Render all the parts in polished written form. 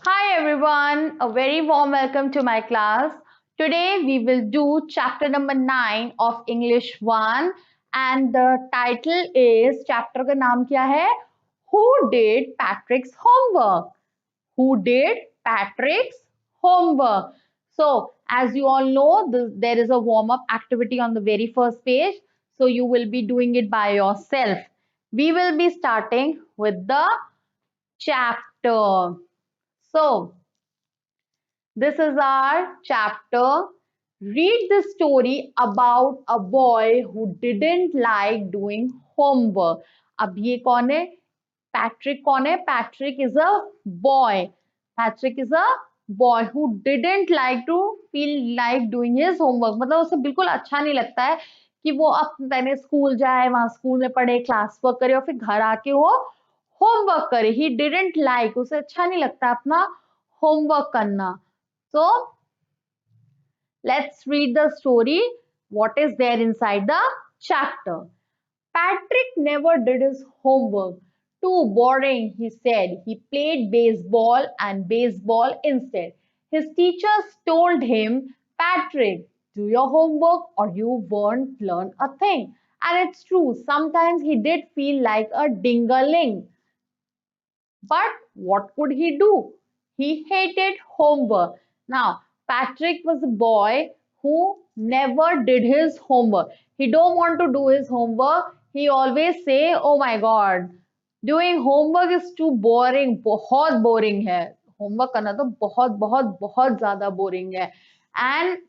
Hi everyone, a very warm welcome to my class. Today we will do chapter number 9 of English 1 and the title is chapter का नाम क्या है? Who did Patrick's homework? Who did Patrick's homework? So, as you all know, there is a warm up activity on the very first page. So, you will be doing it by yourself. We will be starting with the chapter. So, this is our chapter. Read the story about a boy who didn't like doing homework. अब ये कौन है? Patrick कौन है? Patrick is a boy. Patrick is a boy who didn't like to feel like doing his homework. मतलब उसे बिल्कुल अच्छा नहीं लगता है कि वो अब पहले स्कूल जाए, वहां स्कूल में पढ़े, क्लास वर्क करे और फिर घर आके वो होमवर्क करे. ही डिडंट लाइक, उसे अच्छा नहीं लगता अपना होमवर्क करना. So let's read the story. What is there inside the chapter? Patrick never did his homework. Too boring, he said. He played baseball and baseball instead. His teachers told him, Patrick, do your homework or you won't learn a thing. And it's true, sometimes he did feel like a dingaling. But what could he do? He hated homework. Now, Patrick was a boy who never did his homework. He don't want to do his homework. He always say, "Oh my God, doing homework is too boring. बहुत boring है. Homework करना तो बहुत बहुत बहुत ज़्यादा boring है." And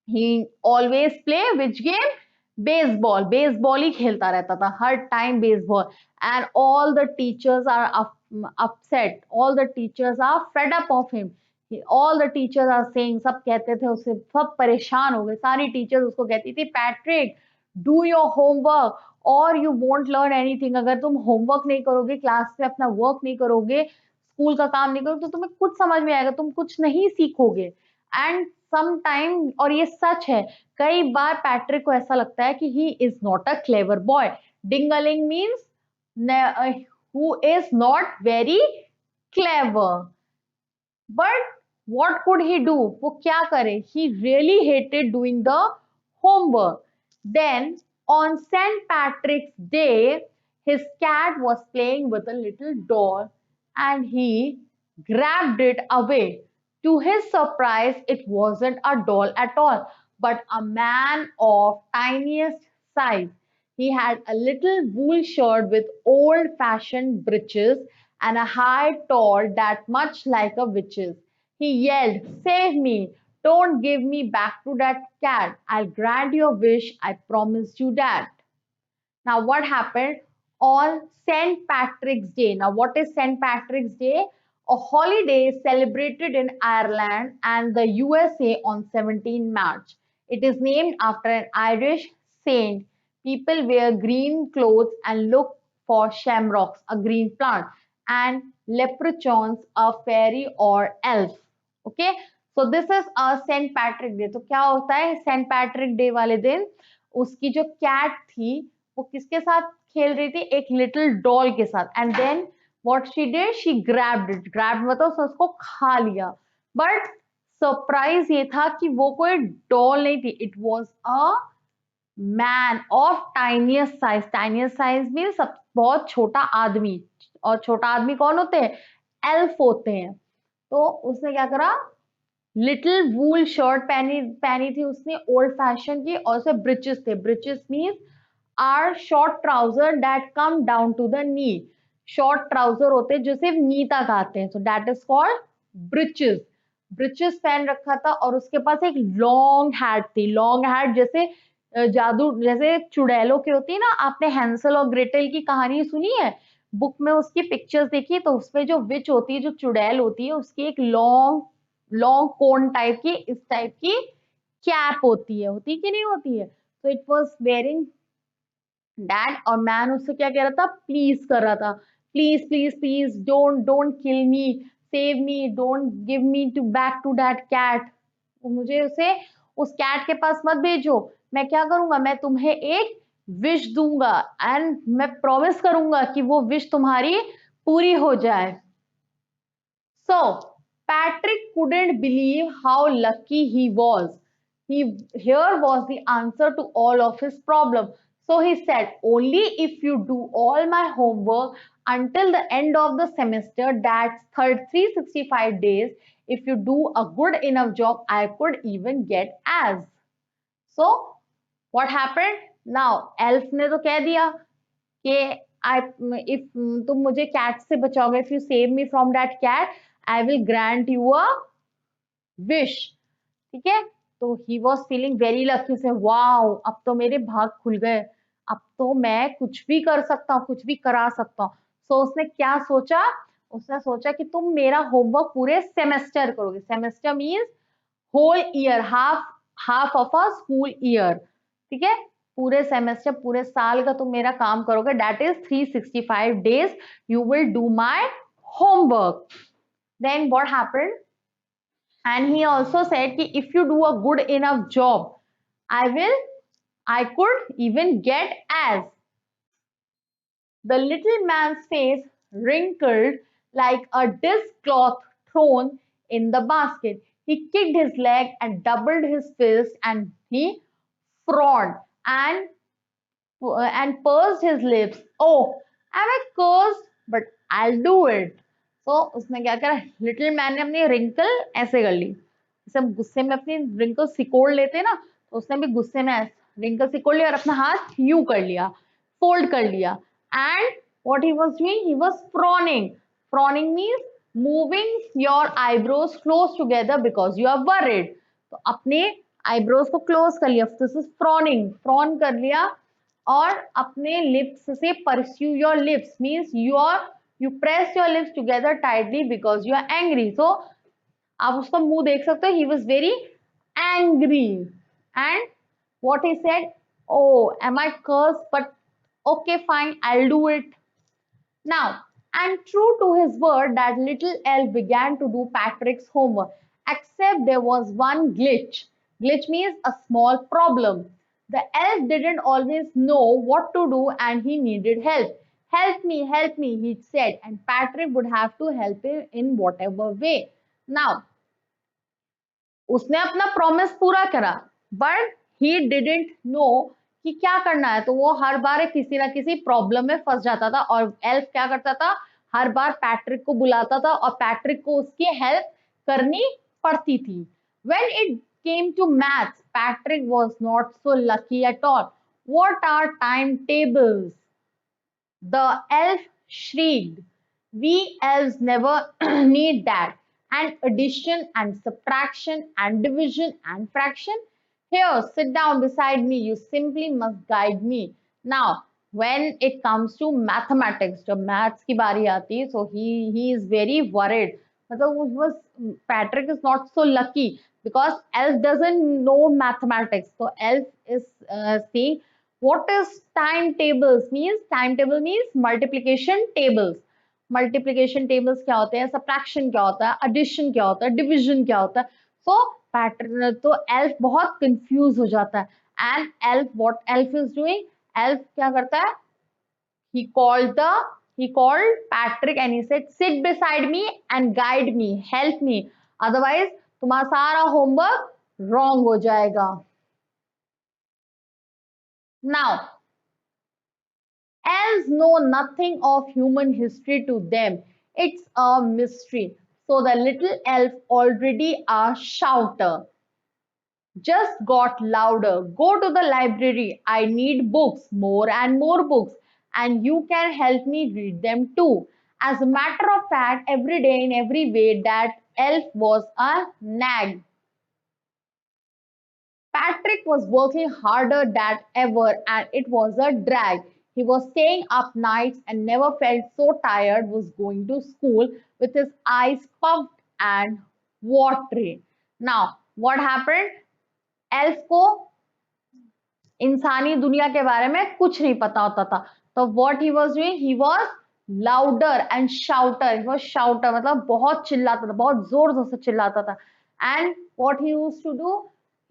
he always play which game? Baseball ही खेलता रहता था हर time baseball. And all the teachers are upset, all the teachers are fed up of him. All the teachers are saying, सब कहते थे उसे, सब परेशान हो गए, सारी टीचर्स उसको कहती थी, पैट्रिक डू योर होमवर्क और यू वोंट लर्न एनीथिंग. अगर तुम होमवर्क नहीं करोगे, क्लास में अपना वर्क नहीं करोगे, स्कूल का काम नहीं करोगे, तो तुम्हें कुछ समझ में आएगा, तुम कुछ नहीं सीखोगे. एंड सम टाइम, और ये सच है, कई बार पैट्रिक को ऐसा लगता है कि he is not a clever boy. Dingling means who is not very clever. But what could he do? वो क्या करे? He really hated doing the homework. Then on St. Patrick's Day, his cat was playing with a little doll and he grabbed it away. To his surprise, it wasn't a doll at all, but a man of tiniest size. He had a little wool shirt with old-fashioned breeches and a high tall that much like a witch's. He yelled, "Save me! Don't give me back to that cat. I'll grant your wish. I promised you that." Now, what happened on St. Patrick's Day? Now, what is St. Patrick's Day? A holiday celebrated in Ireland and the USA on 17 March. It is named after an Irish saint. People wear green clothes and look for shamrocks, a green plant, and leprechauns, a fairy or elf. Okay, so this is a St. Patrick Day. तो क्या होता है St. Patrick Day वाले दिन? उसकी जो cat थी वो किसके साथ खेल रही थी? एक लिटिल डॉल के साथ. And then what she did, she grabbed it. Grabbed मतलब उसको खा लिया. बट सरप्राइज ये था कि वो कोई डॉल नहीं थी. It was a man of tiniest size. Tiniest size means बहुत छोटा आदमी. और छोटा आदमी कौन होते हैं? एल्फ होते हैं. तो उसने क्या करा? लिटिल वूल शर्ट पहनी पहनी थी उसने, ओल्ड फैशन की, और उसे ब्रिचेस थे. Breeches means are short trouser that come down to the knee. Short trouser होते हैं जो सिर्फ नी तक आते हैं. So that is called breeches. Breeches पहन रखा था और उसके पास एक लॉन्ग हैट थी. लॉन्ग हैट जैसे जादू, जैसे चुड़ैलों की होती है ना. आपने हैंसल और ग्रेटल की कहानी सुनी है? बुक में उसकी पिक्चर्स देखी तो उसमें जो विच होती है, जो चुड़ैल होती है, उसकी एक लॉन्ग लॉन्ग कोन टाइप की, इस टाइप की कैप होती कि नहीं होती है? तो इट वाज वेयरिंग दैट. और मैन उससे क्या कह रहा था? प्लीज कर रहा था. Please please please don't don't kill me, save me, don't give me to back to that cat. मुझे उसे उस कैट के पास मत भेजो. मैं क्या करूंगा? मैं तुम्हें एक विश दूंगा एंड मैं प्रॉमिस करूंगा कि वो विश तुम्हारी पूरी हो जाए. सो Patrick couldn't believe how lucky he was. Here was the answer to all of his problems. So he said, only if you do all my homework until the end of the semester, that's 365 days, if you do a good enough job, I could even get as. So what happened? Now, elf ने तो कह दिया कि I, if तुम मुझे cat से बचाओगे, if you save me from that cat, I will grant you a wish. ठीक है, तो he was feeling very lucky से, वाओ अब तो मेरे भाग खुल गए, अब तो मैं कुछ भी कर सकता हूँ, कुछ भी करा सकता हूँ. सो उसने क्या सोचा, उसने सोचा कि तुम मेरा होमवर्क पूरे सेमेस्टर करोगे. Semester means whole year, half of a school year. ठीक है, पूरे सेमेस्टर, पूरे साल का तुम मेरा काम करोगे, that is 365 days you will do my homework. Then what happened? And he also said कि if you do a good enough job, I could even get as. The little man's face wrinkled like a dishcloth thrown in the basket. He kicked his leg and doubled his fist, and he frowned and pursed his lips. Oh, am I cursed? But I'll do it. तो उसने क्या करा, little man ने अपनी wrinkle ऐसे कर ली, जैसे हम गुस्से में अपनी रिंकल सिकोड़ लेते हैं ना, तो उसने भी गुस्से में रिंकल सिकोड़ लिया और अपना हाथ यू कर लिया, फोल्ड कर लिया. And what he was doing, he was frowning. Frowning means moving your eyebrows close together because you are worried. तो अपने आईब्रोज को क्लोज कर लिया, दिस इज फ्रॉनिंग, फ्रॉन कर लिया. और अपने लिप्स से pursue your lips means you press your lips together tightly because you are angry. So आप उसका मुंह देख सकते हो, he was very angry. And what he said, oh am I cursed, but okay fine, I'll do it. Now, and true to his word, that little elf began to do Patrick's homework, except there was one glitch. Glitch means a small problem. The elf didn't always know what to do and he needed help. Help me, he said, and Patrick would have to help him in whatever way. Now, उसने अपना promise पूरा करा, but he didn't know कि क्या करना है. तो वो हर बार किसी ना किसी प्रॉब्लम में फंस जाता था, और एल्फ क्या करता था, हर बार पैट्रिक को बुलाता था और पैट्रिक को उसकी हेल्प करनी पड़ती थी. When it came to maths, Patrick was not so lucky at all. What are time tables? The elf shrieked. We elves never need that. And addition and subtraction and division and fraction. Here, sit down beside me. You simply must guide me. Now, when it comes to mathematics, जब maths की बारी आती है, so he is very worried. मतलब was Patrick is not so lucky because elf doesn't know mathematics. So elf is saying, what is timetables means? Timetable means multiplication tables. Multiplication tables क्या होते हैं, subtraction क्या होता है, addition क्या होता है, डिवीजन क्या होता है. सो पैटर्न, तो एल्फ बहुत कंफ्यूज हो जाता है. And elf, what elf is doing, elf क्या करता है, he called Patrick and he said, sit beside me and guide me, help me, otherwise तुम्हारा सारा होमवर्क रॉन्ग हो जाएगा. Now, elves know nothing of human history. To them, it's a mystery. So the little elf, already a shouter, just got louder. Go to the library. I need books, more and more books, and you can help me read them too. As a matter of fact, every day in every way, that elf was a nag. Patrick was working harder than ever and it was a drag. He was staying up nights and never felt so tired, was going to school with his eyes puffed and watery. Now, what happened? Elf को इंसानी दुनिया के बारे में कुछ नहीं पता होता था. तो what he was doing? He was louder and shouter. He was shouter मतलब बहुत चिल्लाता था, बहुत जोर जोर से चिल्लाता था. And what he used to do?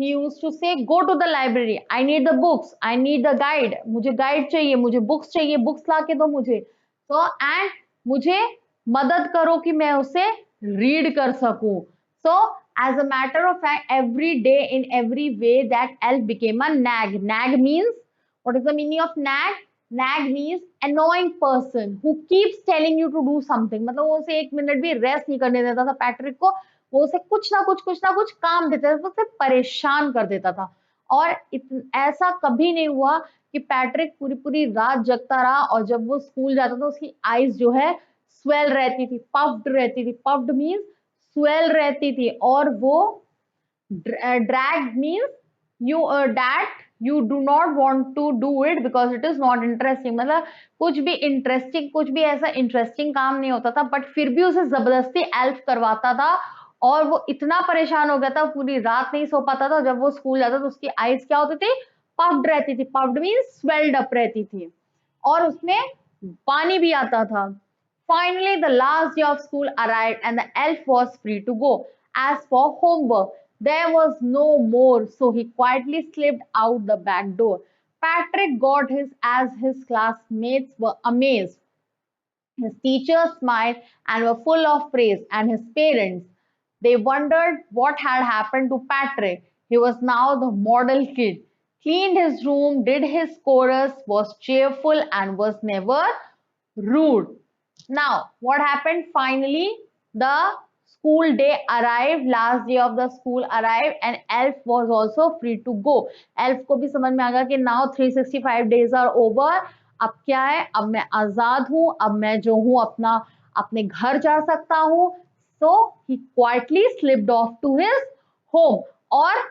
He used to say, go to the library. I need the books. I need the guide. मुझे guide चाहिए, मुझे books चाहिए, books ला के दो मुझे. So and मुझे मदद करो कि मैं उसे रीड कर सकूं. So as a matter of fact, every day in every way that elf became a nag. Nag means, what is the meaning of nag? Nag means annoying person who keeps telling you to do something. मतलब वो उसे एक minute भी rest नहीं करने देता था Patrick को. वो उसे कुछ ना कुछ काम देता था, उसे परेशान कर देता था. और ऐसा कभी नहीं हुआ कि पैट्रिक पूरी पूरी रात जगता रहा और जब वो स्कूल जाता था उसकी आईज जो है स्वेल रहती थी, पफ्ड रहती थी. पफ्ड मीन्स स्वेल रहती थी. और वो drag means you that you do not want to do it because it is not interesting. मतलब कुछ भी इंटरेस्टिंग, कुछ भी ऐसा इंटरेस्टिंग काम नहीं होता था, बट फिर भी उसे जबरदस्ती एल्फ करवाता था. और वो इतना परेशान हो गया था, पूरी रात नहीं सो पाता था. जब वो स्कूल जाता था तो उसकी आईज क्या होती थी? पफ्ड रहती थी. पफ्ड मीन्स स्वेल्ड अप रहती थी. और उसमें पानी भी आता था. Finally, the last day of school arrived and the elf was free to go. As for homework, there was no more, so he quietly slipped out the back door. Patrick got his as his classmates were amazed. His teachers smiled and were full of praise, and his parents, they wondered what had happened to Patrick. He was now the model kid. Cleaned his room, did his chorus, was cheerful, and was never rude. Now, what happened? Finally, the school day arrived, last day of the school arrived, and Elf was also free to go. Elf को भी समझ में आ गया कि now 365 days are over. अब क्या है? अब मैं आजाद हूँ. अब मैं जो हूँ अपने घर जा सकता हूँ. So he quietly slipped off to his home. और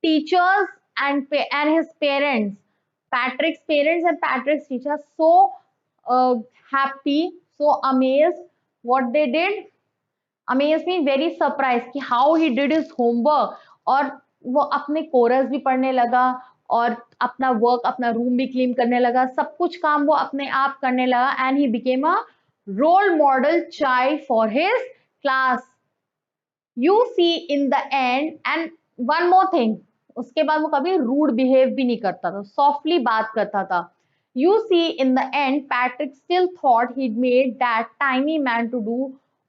teachers and his parents, Patrick's parents and Patrick's teachers, so happy, so amazed. What they did? Amazed means very surprised कि how he did his homework. और वो अपने coarse भी पढ़ने लगा और अपना वर्क, अपना रूम भी क्लीन करने लगा. सब कुछ काम वो अपने आप करने लगा. And he became a role model child for his class. You see in the end. And one more thing, उसके बाद वो कभी रूड बिहेव भी नहीं करता था, सॉफ्टली बात करता था. You see in the end Patrick still thought he'd made that tiny man to do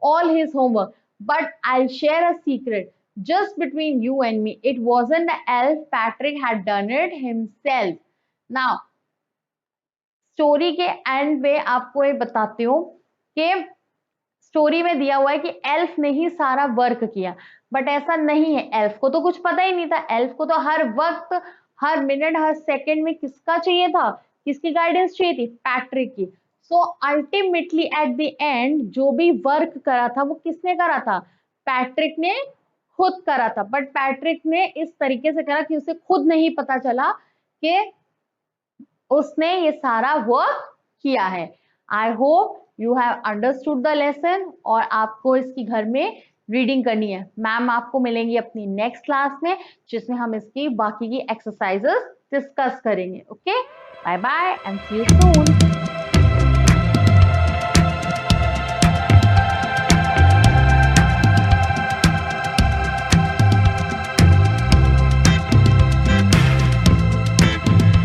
all his homework. But I'll share a secret just between you and me. It wasn't the elf. Patrick had done it himself. Now, story के and में आपको ये बताती हूँ कि story में दिया हुआ है कि एल्फ ने ही सारा वर्क किया, बट ऐसा नहीं है. एल्फ को तो कुछ पता ही नहीं था. एल्फ को तो हर वक्त, हर मिनट, हर सेकंड में किसका चाहिए था? किसकी गाइडेंस चाहिए थी? पैट्रिक की. So ultimately at the end जो भी वर्क करा था वो किसने करा था? पैट्रिक ने खुद करा था. बट पैट्रिक ने इस तरीके से करा कि उसे खुद नहीं पता चला कि उसने ये सारा वर्क किया है. I hope you have understood the lesson और आपको इसकी घर में रीडिंग करनी है. मैम आपको मिलेंगी अपनी नेक्स्ट क्लास में जिसमें हम इसकी बाकी की एक्सरसाइजेस डिस्कस करेंगे. Okay, bye bye and see you soon.